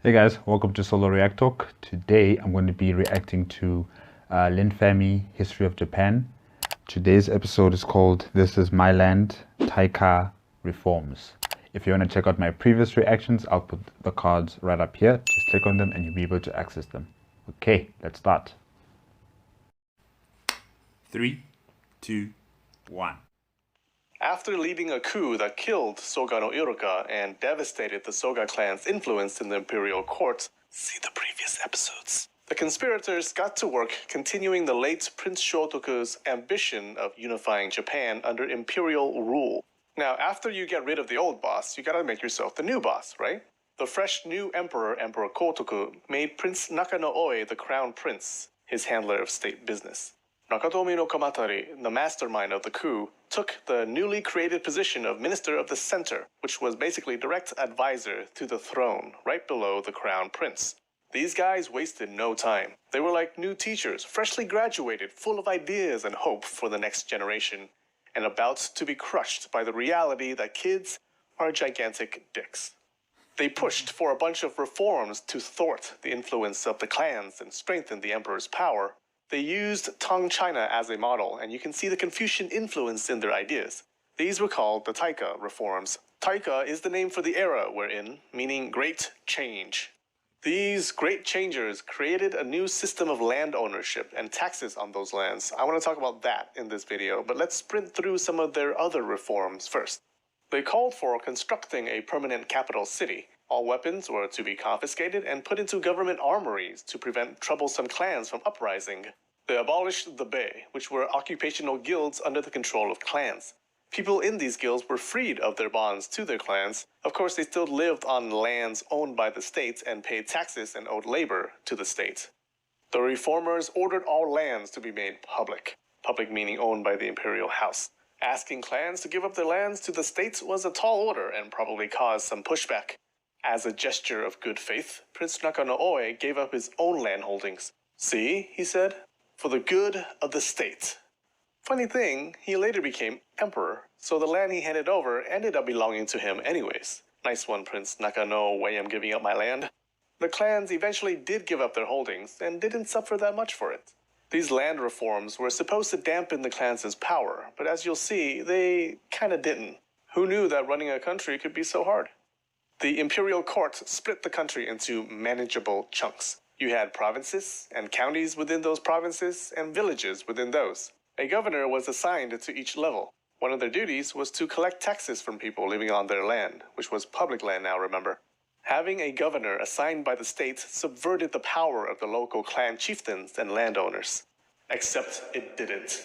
Hey guys, welcome to Solo ReacTalk. Today I'm going to be reacting to Linfamy, History of Japan. Today's episode is called This Is My Land, Taika Reforms. If you want to check out my previous reactions, I'll put the cards right up here. Just click on them and you'll be able to access them. Okay, let's start. 3, 2, 1. After leading a coup that killed Soga no Iroka and devastated the Soga clan's influence in the imperial court, see the previous episodes, the conspirators got to work continuing the late Prince Shotoku's ambition of unifying Japan under imperial rule. Now, after you get rid of the old boss, you gotta make yourself the new boss, right? The fresh new emperor, Emperor Kotoku, made Prince Nakano-Oe the crown prince, his handler of state business. Nakatomi no Kamatari, the mastermind of the coup, took the newly created position of Minister of the Center, which was basically direct advisor to the throne, right below the crown prince. These guys wasted no time. They were like new teachers, freshly graduated, full of ideas and hope for the next generation, and about to be crushed by the reality that kids are gigantic dicks. They pushed for a bunch of reforms to thwart the influence of the clans and strengthen the emperor's power. They used Tang China as a model, and you can see the Confucian influence in their ideas. These were called the Taika reforms. Taika is the name for the era we're in, meaning great change. These great changers created a new system of land ownership and taxes on those lands. I want to talk about that in this video, but let's sprint through some of their other reforms first. They called for constructing a permanent capital city. All weapons were to be confiscated and put into government armories to prevent troublesome clans from uprising. They abolished the Bei, which were occupational guilds under the control of clans. People in these guilds were freed of their bonds to their clans. Of course, they still lived on lands owned by the state and paid taxes and owed labor to the state. The reformers ordered all lands to be made public. Public meaning owned by the imperial house. Asking clans to give up their lands to the state was a tall order and probably caused some pushback. As a gesture of good faith, Prince Nakano-Oe gave up his own land holdings. See, he said, for the good of the state. Funny thing, he later became emperor, so the land he handed over ended up belonging to him anyways. Nice one, Prince Nakano-Oe, I'm giving up my land. The clans eventually did give up their holdings and didn't suffer that much for it. These land reforms were supposed to dampen the clans' power, but as you'll see, they kinda didn't. Who knew that running a country could be so hard? The imperial court split the country into manageable chunks. You had provinces and counties within those provinces and villages within those. A governor was assigned to each level. One of their duties was to collect taxes from people living on their land, which was public land now, remember. Having a governor assigned by the state subverted the power of the local clan chieftains and landowners. Except it didn't.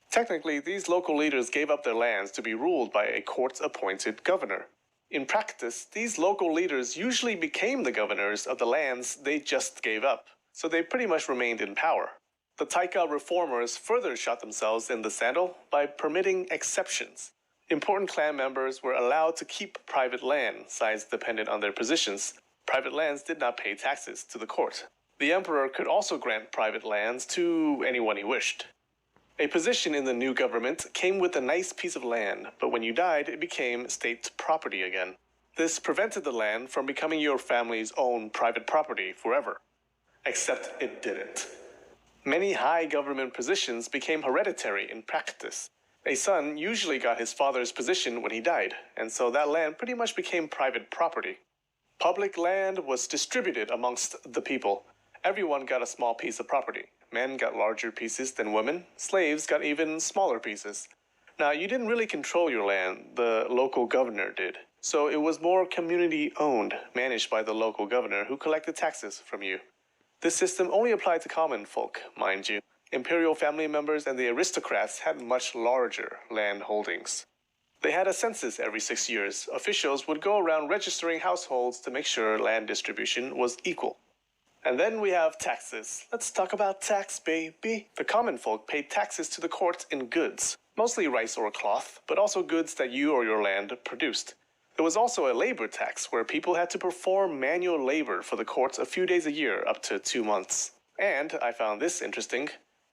Technically, these local leaders gave up their lands to be ruled by a court-appointed governor. In practice, these local leaders usually became the governors of the lands they just gave up, so they pretty much remained in power. The Taika reformers further shot themselves in the sandal by permitting exceptions. Important clan members were allowed to keep private land, size dependent on their positions. Private lands did not pay taxes to the court. The emperor could also grant private lands to anyone he wished. A position in the new government came with a nice piece of land, but when you died, it became state property again. This prevented the land from becoming your family's own private property forever. Except it didn't. Many high government positions became hereditary in practice. A son usually got his father's position when he died, and so that land pretty much became private property. Public land was distributed amongst the people. Everyone got a small piece of property. Men got larger pieces than women. Slaves got even smaller pieces. Now, you didn't really control your land, the local governor did. So it was more community-owned, managed by the local governor who collected taxes from you. This system only applied to common folk, mind you. Imperial family members and the aristocrats had much larger land holdings. They had a census every 6 years. Officials would go around registering households to make sure land distribution was equal. And then we have taxes. Let's talk about tax, baby. The common folk paid taxes to the court in goods, mostly rice or cloth, but also goods that you or your land produced. There was also a labor tax where people had to perform manual labor for the courts a few days a year, up to 2 months. And I found this interesting.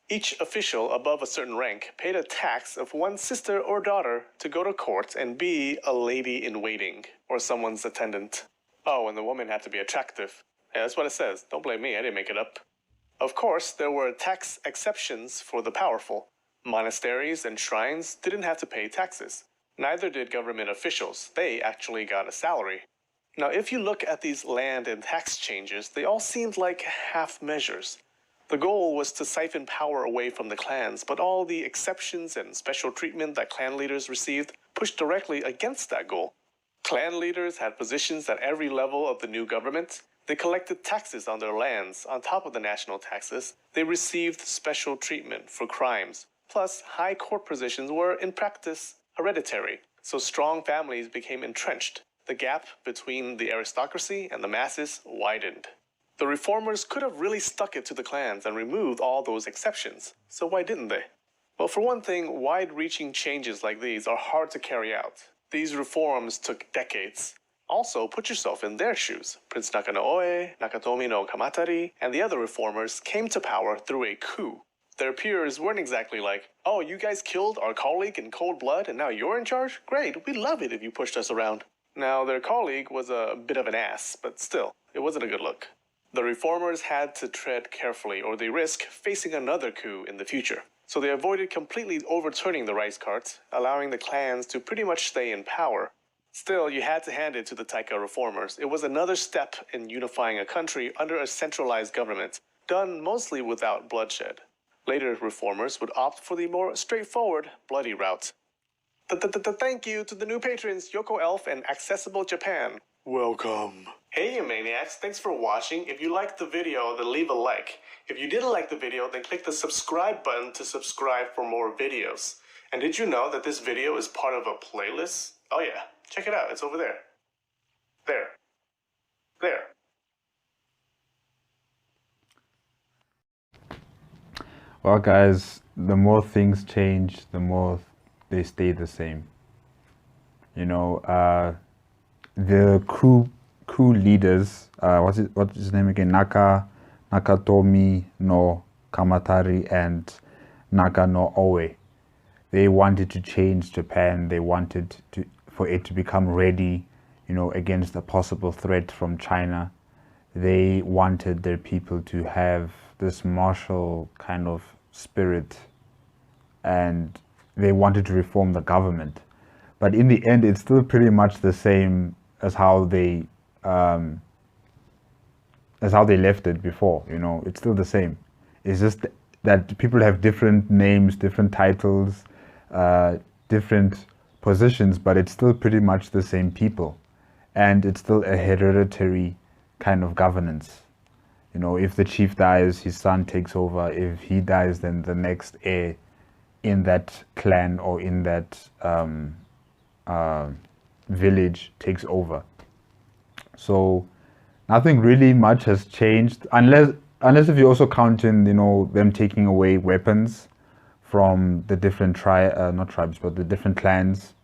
Each official above a certain rank paid a tax of one sister or daughter to go to court and be a lady in waiting, or someone's attendant. Oh, and the woman had to be attractive. Yeah, that's what it says. Don't blame me, I didn't make it up. Of course, there were tax exceptions for the powerful. Monasteries and shrines didn't have to pay taxes. Neither did government officials. They actually got a salary. Now, if you look at these land and tax changes, they all seemed like half measures. The goal was to siphon power away from the clans, but all the exceptions and special treatment that clan leaders received pushed directly against that goal. Clan leaders had positions at every level of the new government. They collected taxes on their lands. On top of the national taxes, they received special treatment for crimes. Plus, high court positions were, in practice, hereditary, so strong families became entrenched. The gap between the aristocracy and the masses widened. The reformers could have really stuck it to the clans and removed all those exceptions. So why didn't they? Well, for one thing, wide-reaching changes like these are hard to carry out. These reforms took decades. Also, put yourself in their shoes. Prince Nakano-Oe, Nakatomi no Kamatari, and the other reformers came to power through a coup. Their peers weren't exactly like, oh, you guys killed our colleague in cold blood and now you're in charge? Great, we'd love it if you pushed us around. Now, their colleague was a bit of an ass, but still, it wasn't a good look. The reformers had to tread carefully or they risk facing another coup in the future. So they avoided completely overturning the rice cart, allowing the clans to pretty much stay in power. Still, you had to hand it to the Taika reformers. It was another step in unifying a country under a centralized government, done mostly without bloodshed. Later reformers would opt for the more straightforward, bloody route. Thank you to the new patrons, Yoko Elf and Accessible Japan. Welcome. Hey you maniacs, thanks for watching. If you liked the video, then leave a like. If you didn't like the video, then click the subscribe button to subscribe for more videos. And did you know that this video is part of a playlist? Oh yeah, check it out, it's over there. There. There. Well, guys, the more things change, the more they stay the same. You know, the coup leaders, what's his name again? Nakatomi no Kamatari and Nakano-Oe. They wanted to change Japan. They wanted for it to become ready, you know, against a possible threat from China. They wanted their people to have this martial kind of spirit, and they wanted to reform the government. But in the end, it's still pretty much the same as how they left it before. You know, it's still the same. It's just that people have different names, different titles, different positions, but it's still pretty much the same people, and it's still a hereditary kind of governance. You know, if the chief dies, his son takes over. If he dies, then the next heir in that clan or in that village takes over. So nothing really much has changed, unless if you also count in, you know, them taking away weapons from the different not tribes, but the different clans,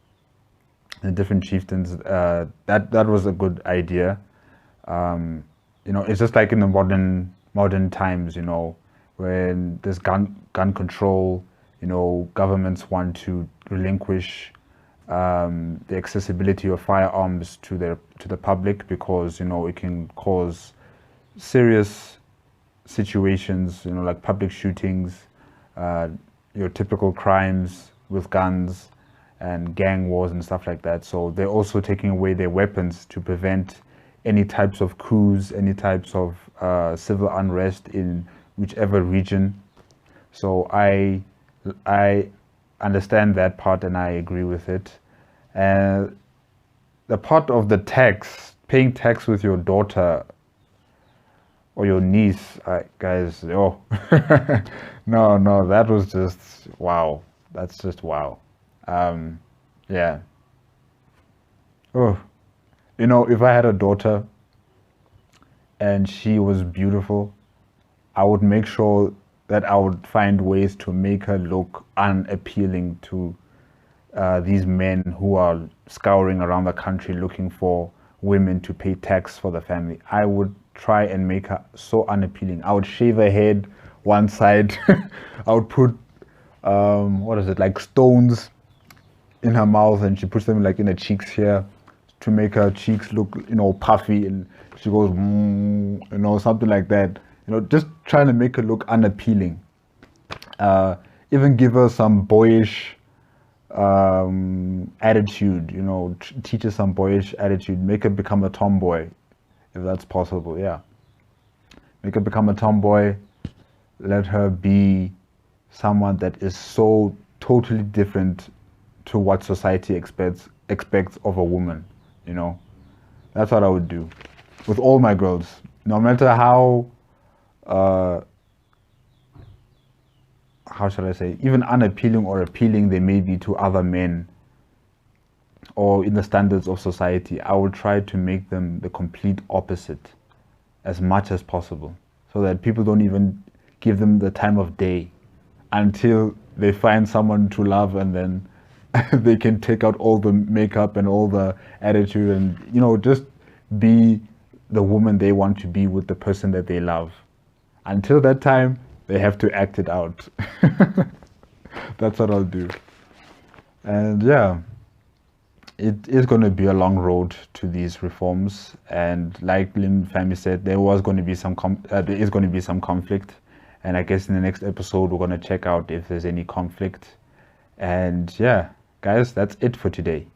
the different chieftains. That was a good idea. You know, it's just like in the modern times, you know, when there's gun control, you know, governments want to relinquish the accessibility of firearms to the public because, you know, it can cause serious situations, you know, like public shootings, your typical crimes with guns and gang wars and stuff like that. So they're also taking away their weapons to prevent any types of coups, any types of civil unrest in whichever region. So I understand that part and I agree with it. And the part of the tax, paying tax with your daughter or your niece, guys, oh, no, that was just wow. That's just wow. Yeah. Oh, you know, if I had a daughter and she was beautiful, I would make sure that I would find ways to make her look unappealing to these men who are scouring around the country looking for women to pay tax for the family. I would try and make her so unappealing. I would shave her head one side. I would put what is it, like stones in her mouth, and she puts them like in her cheeks here to make her cheeks look, you know, puffy, and she goes, you know, something like that. You know, just trying to make her look unappealing. Even give her some boyish attitude, you know, teach her some boyish attitude, make her become a tomboy, if that's possible. Yeah, make her become a tomboy, let her be someone that is so totally different to what society expects of a woman. You know, that's what I would do with all my girls, no matter how should I say, even unappealing or appealing they may be to other men or in the standards of society. I will try to make them the complete opposite as much as possible, so that people don't even give them the time of day until they find someone to love, and then they can take out all the makeup and all the attitude and, you know, just be the woman they want to be with the person that they love. Until that time, they have to act it out. That's what I'll do. And yeah, it is going to be a long road to these reforms. And like Linfamy said, there is going to be some conflict. And I guess in the next episode, we're going to check out if there's any conflict. And yeah, guys, that's it for today.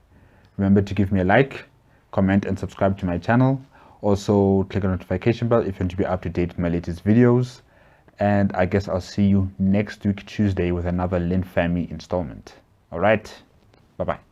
Remember to give me a like, comment, and subscribe to my channel. Also, click on the notification bell if you want to be up to date with my latest videos. And I guess I'll see you next week, Tuesday, with another Linfamy installment. All right. Bye-bye.